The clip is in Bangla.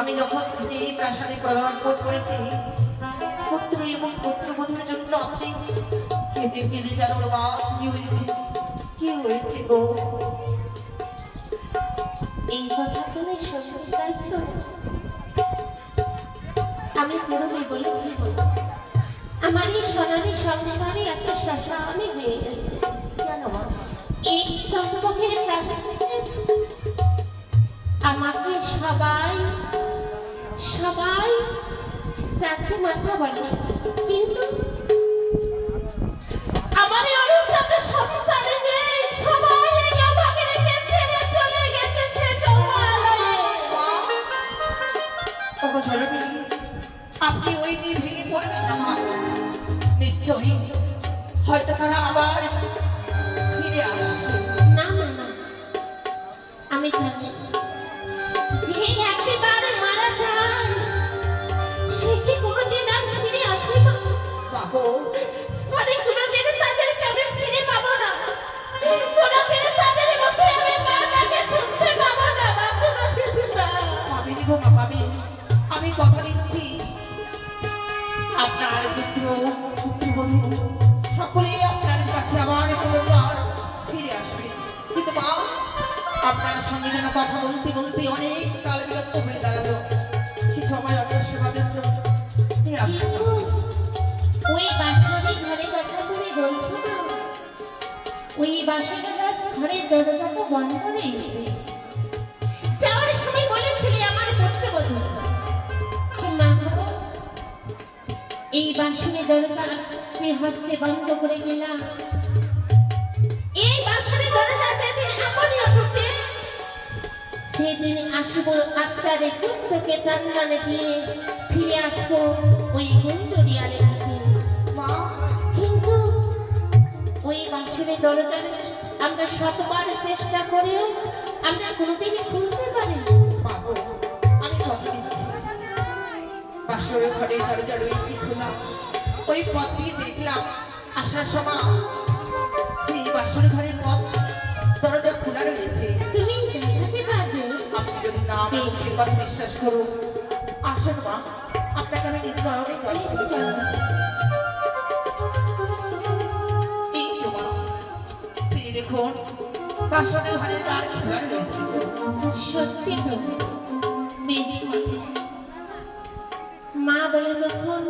আমি যখন থেকে এই প্রাসাদে পদার্পণ করেছি পুত্র এবং পুত্রবধূর জন্য আপনি কেঁদে কেঁদে জানো মা কি হয়েছে গো? এই কথা তুমি শুনতে চাইছো? আমি পূর্বে বলেছি আমার এই সোনালি সংসারে এত শ্মশানে হয়ে গেছে। কেন মা? এই চম্পকের প্রাসাদে আমাকে সবাই সবাই রাজ্যে মাথা বলে, কিন্তু আমার এই অরুণজাত সন্তান নেই, সবাই এই আমাকে রেখে ছেড়ে চলে গেছে সে জমালয়ে। ওগো ঝলকে, আপনি ওই নিয়ে ভেঙে পড়বেন না মা। নিশ্চয়ই হয়তো তারা আবার ফিরে আসছে। না না না, আমি জানি যে একেবারে মারা যায় সে কি কোনোদিন আর ফিরে আসে না। বাবু, মানে কোনোদিন তাদেরকে আমি ফিরে পাবো না, কোনোদিন তাদের মুখে আমি মাটাকে শুনতে পাবো না, বা কোনোদিন না। পাবেনি গো মা, পাবেন। আমি কথা দিচ্ছি আপনার পুত্র পুত্রবধূ সকলেই আপনার কাছে আবার পুনর্বার ফিরে আসবে। কিন্তু মা, আপনার সঙ্গে যেন কথা বলতে বলতে অনেক কাল বিলম্ব হয়ে দাঁড়ালো। কিছু আমার আপনার সেবাদের জন্য নিয়ে আসুন। ওই বাসরের ঘরের কথা তুমি বলছো না? ওই বাসরের ঘরের দরজা তো বন্ধ রয়েছে। যাওয়ার সময় বলেছিলে আমার পুত্রবধূ যে মা গো, এই বাসরের দরজা যে হস্তে বন্ধ করে গেলাম, এই বাসরের দরজা যেদিন এমনই ঢুকে সেদিন আসবো আপনার এই পুত্রকে প্রাণদানে দিয়ে ফিরে আসবো ওই গুঞ্জরিয়ারে থেকে। মা, কিন্তু ওই বাঁশের দরজার আমরা শতবার চেষ্টা করেও আমরা কোনোদিনই খুলতে পারি না। বাবু, আমি কথা দিচ্ছি বাসরের ঘরের দরজা রয়েছে খোলা। ওই পথ দিয়ে দেখলাম আসার সময় সেই বাসরের ঘরের পথ দরজা খোলা রয়েছে। তুমি দেখাতে পারবে? আপনি যদি না আমার মুখের কথা বিশ্বাস করুন, আসুন মা, আপনাকে আমি নিজ নয়নে দর্শন চলো। এই তো মা, এই দেখুন বাসরের ঘরের দ্বার খোলা রয়েছে। সত্যি তো বেশ মা বলে যখন